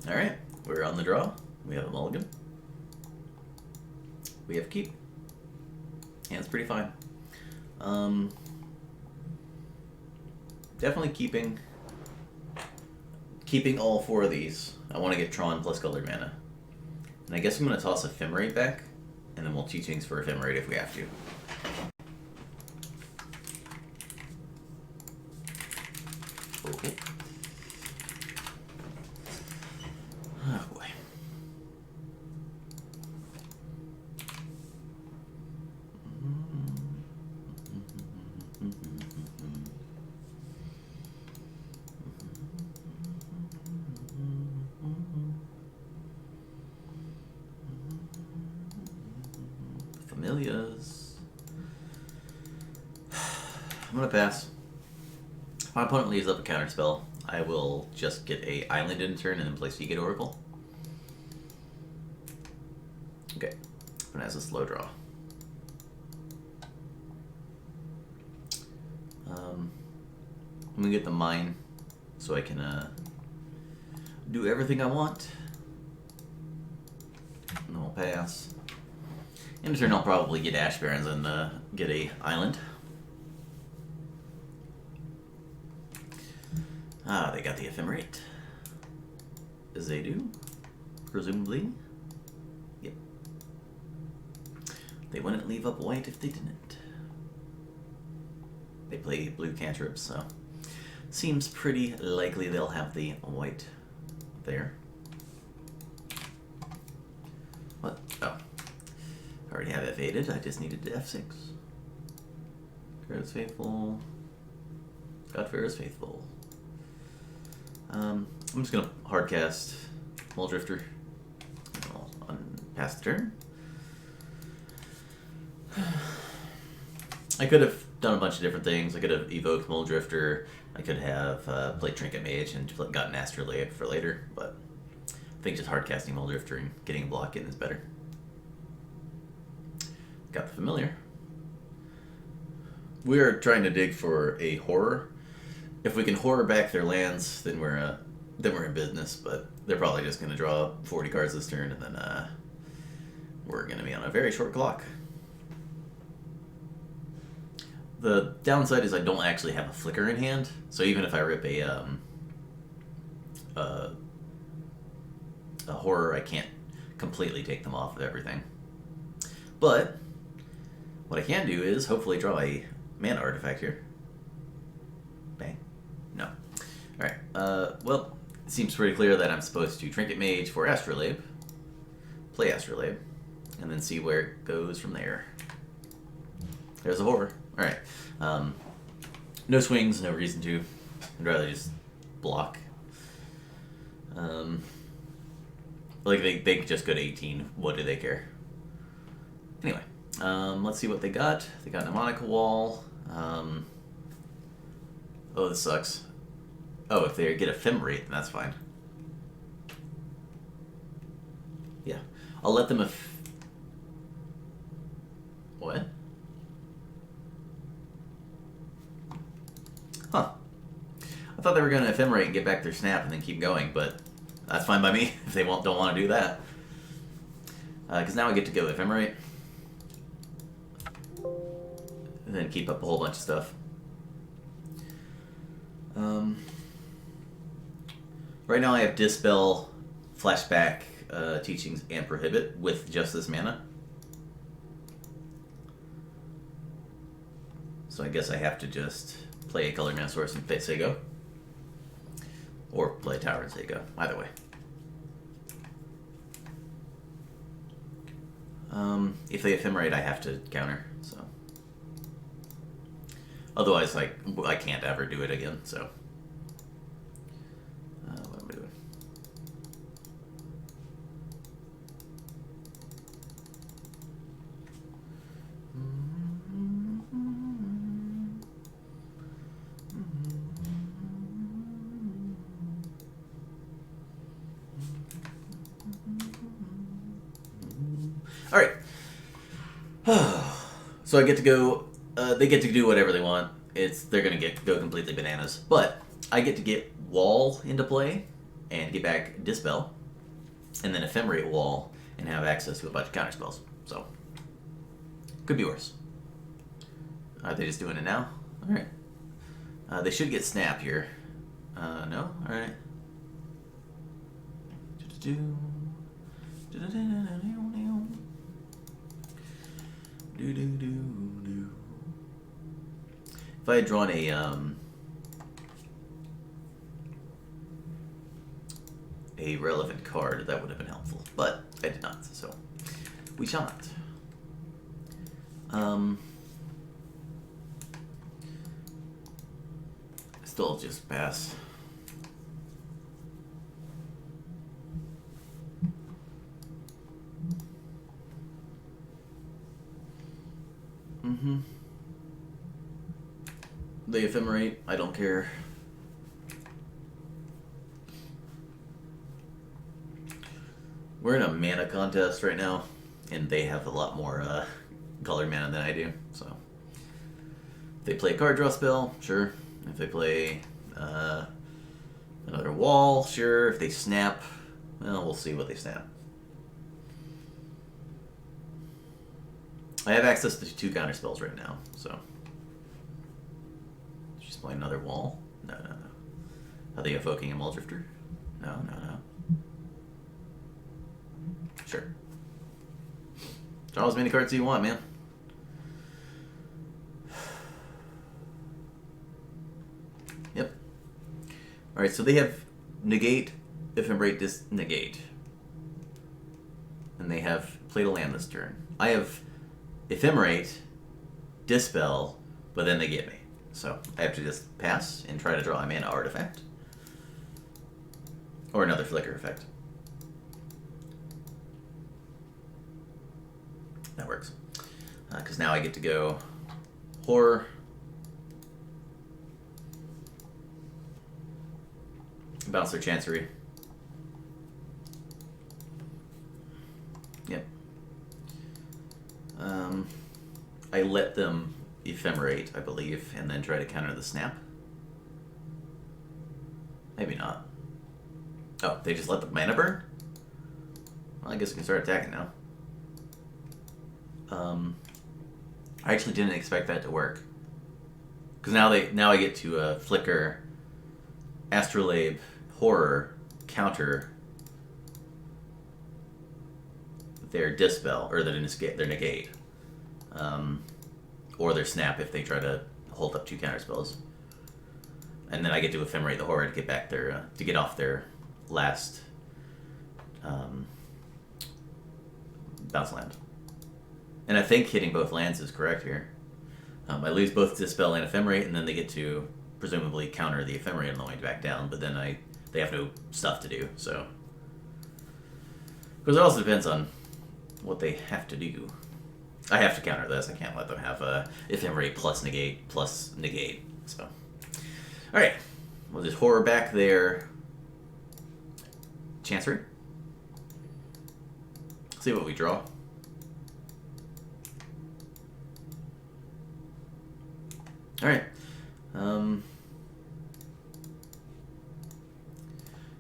Alright, we're on the draw. We have a mulligan. We have keep. Hand's pretty fine. Definitely keeping all four of these. I want to get Tron plus colored mana. And I guess I'm going to toss Ephemerate back, and then we'll two things for Ephemerate if we have to. Okay. Oh boy. Familias. I'm gonna pass. If my opponent leaves up a counter spell, I will just get a island in turn and then play Seagate Oracle. Okay, but has a slow draw. I'm gonna get the mine so I can do everything I want. And then we'll pass. In turn, I'll probably get Ash Barrens and get a island. Ah, they got the Ephemerate. As they do, presumably. Yep. They wouldn't leave up white if they didn't. They play blue cantrips, so seems pretty likely they'll have the white there. What? Oh. I already have F8'd, I just needed to F6. Pharaoh's Faithful. Got Pharaoh's Faithful. I'm just gonna hardcast Muldrifter. I'll pass the turn. I could have done a bunch of different things. I could have evoked Muldrifter. I could have played Trinket Mage and gotten Astrolabe for later, but I think just hardcasting Muldrifter and getting a block in is better. Got the Familiar. We're trying to dig for a horror. If we can horror back their lands, then we're in business. But they're probably just going to draw 40 cards this turn, and then we're going to be on a very short clock. The downside is I don't actually have a flicker in hand, so even if I rip a horror, I can't completely take them off of everything. But what I can do is hopefully draw a mana artifact here. Bang. No. Alright, well, it seems pretty clear that I'm supposed to Trinket Mage for Astrolabe, play Astrolabe, and then see where it goes from there. There's a horror. Alright. No swings, no reason to. I'd rather just block. Like, they just go to 18. What do they care? Anyway, let's see what they got. They got Mnemonic Wall. Oh, this sucks. Oh, if they get Ephemerate, then that's fine. Yeah. I'll let them What? Huh. I thought they were going to Ephemerate and get back their snap and then keep going, but that's fine by me if they don't want to do that. Because now I get to go Ephemerate. And then keep up a whole bunch of stuff. Right now I have Dispel, Flashback, Teachings, and Prohibit with just this mana. So I guess I have to just play a Colored Mana Source and say go. Or play a Tower and say go. Either way. If they Ephemerate, I have to counter, so. Otherwise, I can't ever do it again, so. What am I doing? Alright. So I get to go, they get to do whatever they want. They're gonna go completely bananas. But I get to get Wall into play, and get back Dispel, and then Ephemerate Wall, and have access to a bunch of counter spells. So, could be worse. Are they just doing it now? Alright. They should get Snap here. No? Alright. If I had drawn a relevant card, that would have been helpful, but I did not, so we shall not. Still just pass. They Ephemerate, I don't care. We're in a mana contest right now, and they have a lot more colored mana than I do, so. If they play a card draw spell, sure. If they play another wall, sure. If they snap, well, we'll see what they snap. I have access to 2 counter spells right now, so. She's playing another wall? No. Are they evoking a Muldrifter? No. Sure. Draw as many cards as you want, man. Yep. Alright, so they have negate, Ephemerate, negate. And they have played a land this turn. I have Ephemerate, Dispel, but then they get me. So I have to just pass and try to draw a mana artifact. Or another flicker effect. That works. Because now I get to go Horror. Bounce their Chancery. Yep. I let them Ephemerate, I believe, and then try to counter the snap. Maybe not. Oh, they just let the mana burn? Well, I guess we can start attacking now. I actually didn't expect that to work. Because now I get to flicker, Astrolabe, Horror, counter their Dispel, or their negate. Or their snap if they try to hold up 2 counter spells. And then I get to Ephemerate the Horror to get back their, to get off their last bounce land. And I think hitting both lands is correct here. I lose both Dispel and Ephemerate, and then they get to presumably counter the Ephemerate on the way back down, but then they have no stuff to do, so. Because it also depends on what they have to do. I have to counter this. I can't let them have Ephemerate plus negate, so. Alright, we'll just Horror back there. Chancery. See what we draw. Alright.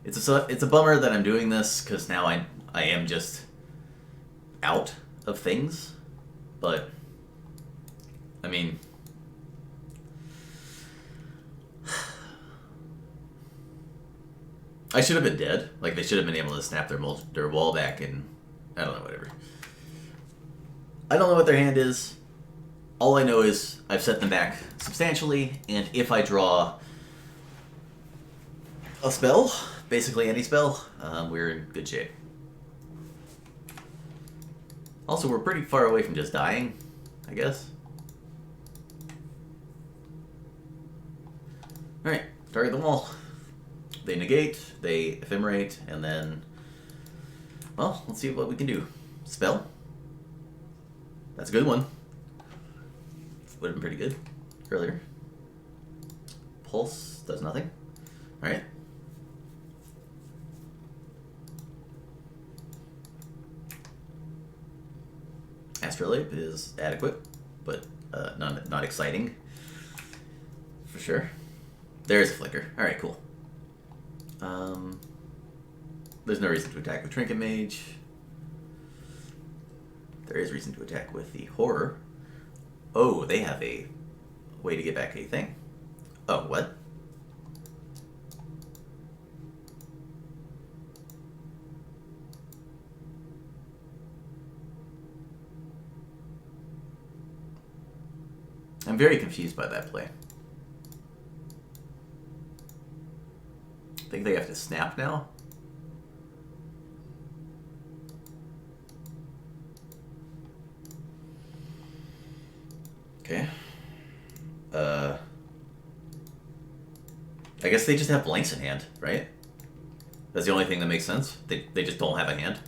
It's a bummer that I'm doing this, because now I am just out of things. But, I mean, I should have been dead. Like, they should have been able to snap their wall back and, I don't know, whatever. I don't know what their hand is. All I know is I've set them back substantially, and if I draw a spell, basically any spell, we're in good shape. Also, we're pretty far away from just dying, I guess. Alright, target the wall. They negate, they Ephemerate, and then, well, let's see what we can do. Spell. That's a good one. Would have been pretty good earlier. Pulse does nothing. Alright. Astrolabe is adequate, but not exciting. For sure. There's a flicker. Alright, cool. There's no reason to attack with Trinket Mage. There is reason to attack with the Horror. Oh, they have a way to get back a thing. Oh, what? I'm very confused by that play. I think they have to snap now. Okay. I guess they just have blanks in hand, right? That's the only thing that makes sense. They just don't have a hand.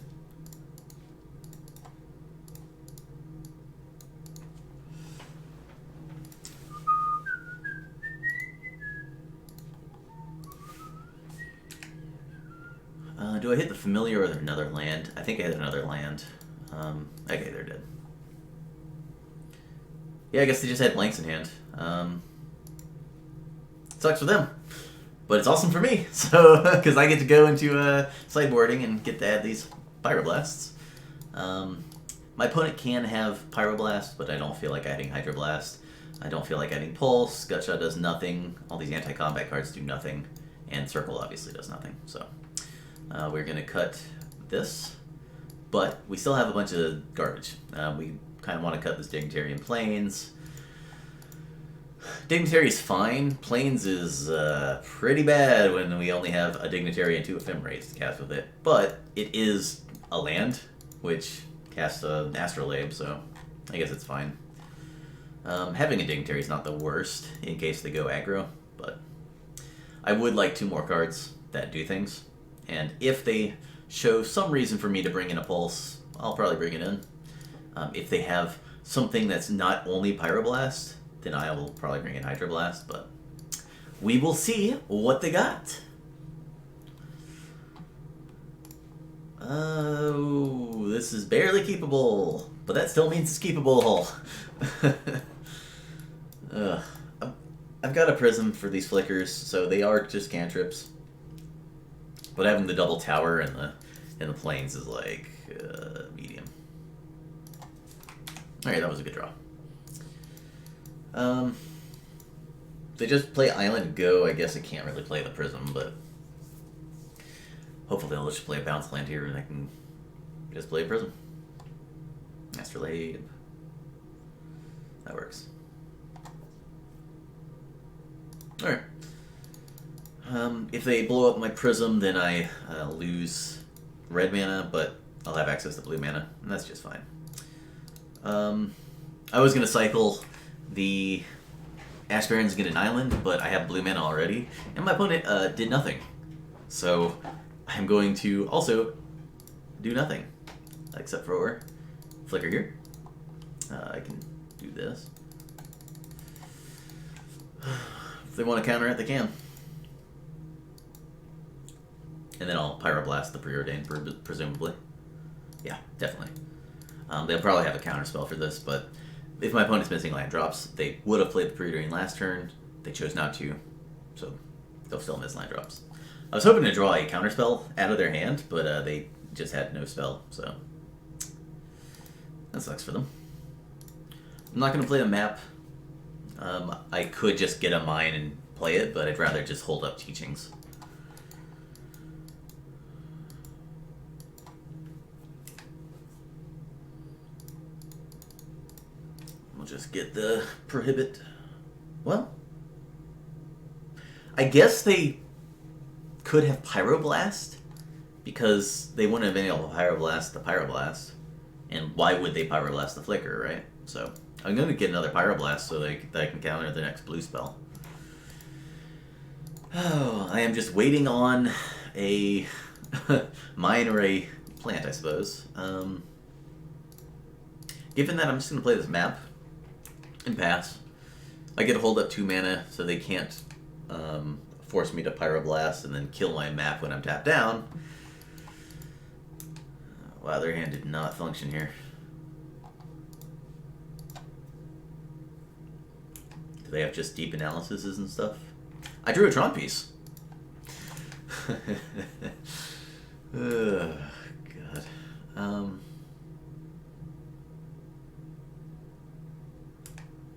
Do I hit the familiar or another land? I think I hit another land. Okay, they're dead. Yeah, I guess they just had blanks in hand. Sucks for them. But it's awesome for me, so because I get to go into sideboarding and get to add these Pyroblasts. My opponent can have Pyroblast, but I don't feel like adding Hydroblast. I don't feel like adding Pulse. Gutshot does nothing. All these anti-combat cards do nothing. And Circle obviously does nothing. So we're going to cut this. But we still have a bunch of garbage. We kind of want to cut this Dignitary in Plains. Dignitary is fine. Plains is pretty bad when we only have a Dignitary and 2 Ephemerates to cast with it. But it is a land, which casts an Astrolabe, so I guess it's fine. Having a Dignitary is not the worst in case they go aggro, but I would like 2 more cards that do things. And if they show some reason for me to bring in a Pulse, I'll probably bring it in. If they have something that's not only Pyroblast, then I will probably bring in Hydroblast, but we will see what they got. Oh, this is barely keepable, but that still means it's keepable. I've got a Prism for these Flickers, so they are just cantrips. But having the double tower in the Plains is like medium. Alright, that was a good draw. They just play Island Go. I guess I can't really play the Prism, but hopefully they'll just play a bounce land here and I can just play a Prism. Astrolabe. That works. Alright. If they blow up my Prism, then I lose red mana, but I'll have access to blue mana, and that's just fine. I was going to cycle the Ash Barrens get an island, but I have blue mana already, and my opponent did nothing. So I'm going to also do nothing, except for Flicker here. I can do this. If they want to counter it, they can. And then I'll Pyroblast the Preordained, presumably. Yeah, definitely. They'll probably have a counterspell for this, but if my opponent's missing land drops, they would have played the Preordained last turn. They chose not to, so they'll still miss land drops. I was hoping to draw a counterspell out of their hand, but they just had no spell, so that sucks for them. I'm not going to play the map. I could just get a mine and play it, but I'd rather just hold up Teachings. We'll just get the Prohibit. Well, I guess they could have Pyroblast, because they wouldn't have been able to Pyroblast the Pyroblast. And why would they Pyroblast the Flicker, right? So I'm going to get another Pyroblast so that I can counter the next blue spell. Oh, I am just waiting on a mine or a plant, I suppose. Given that I'm just going to play this map and pass, I get to hold up 2 mana so they can't force me to Pyroblast and then kill my map when I'm tapped down. Wow, their hand did not function here. Do they have just deep analyses and stuff? I drew a Tron piece. God.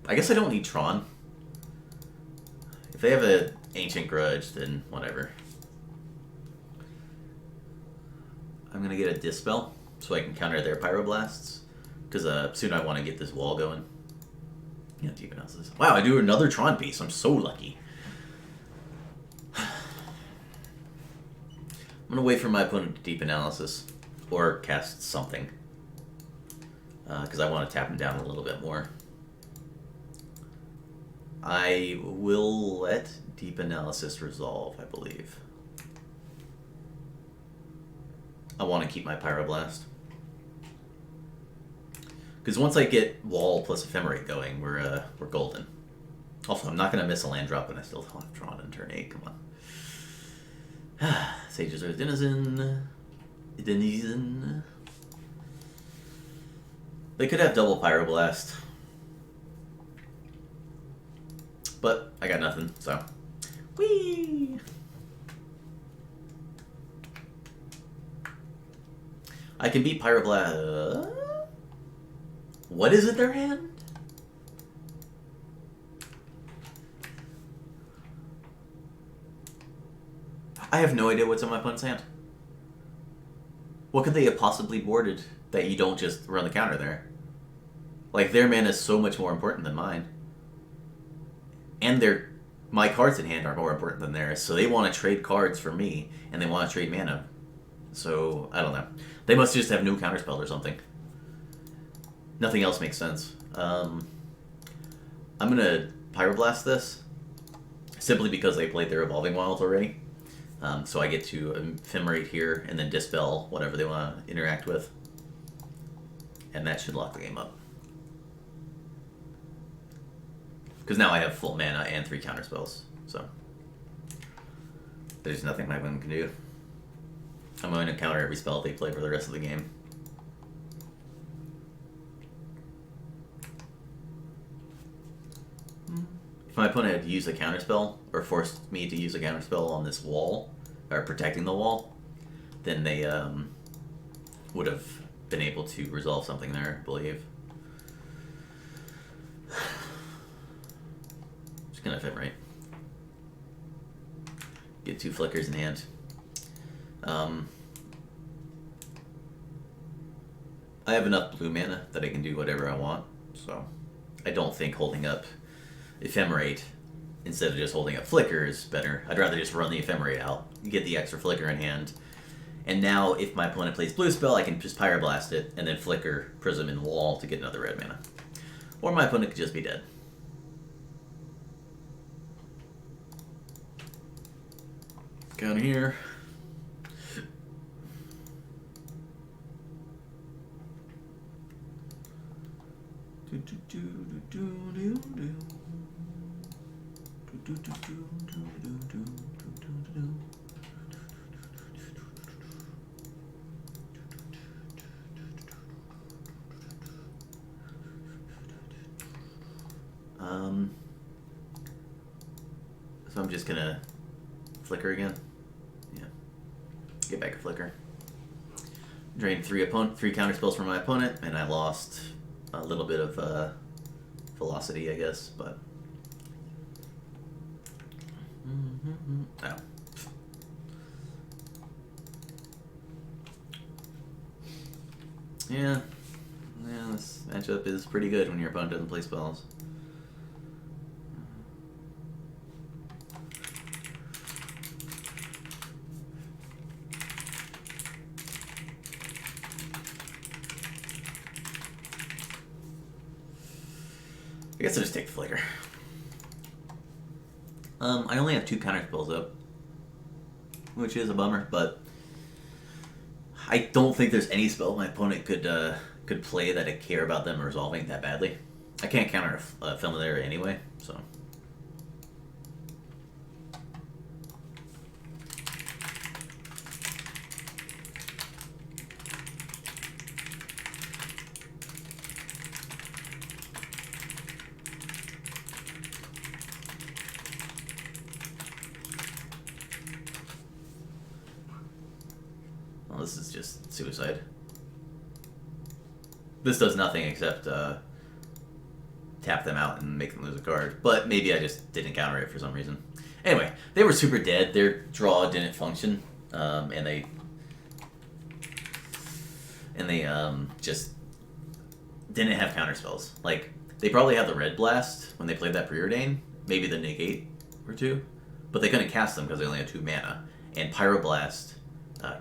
I guess I don't need Tron. If they have an Ancient Grudge, then whatever. I'm gonna get a Dispel so I can counter their Pyroblasts. Because soon I want to get this wall going. Yeah, Deep Analysis. Wow, I do another Tron piece. I'm so lucky. I'm gonna wait for my opponent to Deep Analysis. Or cast something. Because I want to tap him down a little bit more. I will let Deep Analysis resolve, I believe. I want to keep my Pyroblast. Because once I get Wall plus Ephemerate going, we're golden. Also, I'm not going to miss a land drop, and I still don't have Tron in turn 8. Come on. Sages are Denizen. They could have double Pyroblast. But I got nothing, so. Whee! I can beat Pyroblast. What is it, their hand? I have no idea what's in my opponent's hand. What could they have possibly boarded that you don't just run the counter there? Like, their mana is so much more important than mine. And my cards in hand are more important than theirs, so they want to trade cards for me, and they want to trade mana. So, I don't know. They must just have no counterspell or something. Nothing else makes sense. I'm going to Pyroblast this, simply because they played their Evolving Wilds already. So I get to Ephemerate here, and then Dispel whatever they want to interact with. And that should lock the game up. Because now I have full mana and 3 counterspells, so there's nothing my opponent can do. I'm going to counter every spell they play for the rest of the game. If my opponent had used a counterspell, or forced me to use a counterspell on this wall, or protecting the wall, then they would have been able to resolve something there, I believe. Just gonna Ephemerate. Get 2 flickers in hand. I have enough blue mana that I can do whatever I want, so I don't think holding up Ephemerate instead of just holding up Flicker is better. I'd rather just run the Ephemerate out, get the extra Flicker in hand, and now if my opponent plays blue spell, I can just Pyroblast it and then Flicker Prism in Wall to get another red mana. Or my opponent could just be dead. Down here. So I'm just gonna Flicker again. Yeah. Get back a Flicker. Drain 3 counter spells from my opponent, and I lost a little bit of velocity, I guess, but oh. Yeah, this matchup is pretty good when your opponent doesn't play spells. I guess I'll just take the Flicker. I only have 2 counter spells up, which is a bummer, but I don't think there's any spell my opponent could play that I care about them resolving that badly. I can't counter a Familiar anyway, so. this is just suicide. This does nothing except tap them out and make them lose a card. But maybe I just didn't counter it for some reason. Anyway, they were super dead. Their draw didn't function, and they just didn't have counter spells. Like, they probably had the Red Blast when they played that Preordain, maybe the Negate or two, but they couldn't cast them because they only had 2 mana. And Pyroblast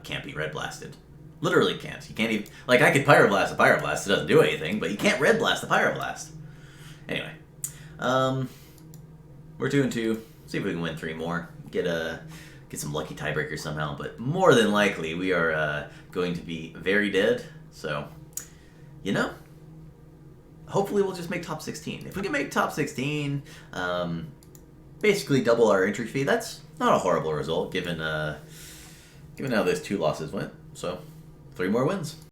can't be Red Blasted. Literally can't. You can't even... Like, I could Pyroblast a Pyroblast. It doesn't do anything, but you can't Red Blast a Pyroblast. Anyway. We're 2-2. See if we can win 3 more. Get some lucky tiebreakers somehow. But more than likely, we are going to be very dead. So, you know, hopefully we'll just make top 16. If we can make top 16, basically double our entry fee, that's not a horrible result given how those 2 losses went. So, 3 more wins.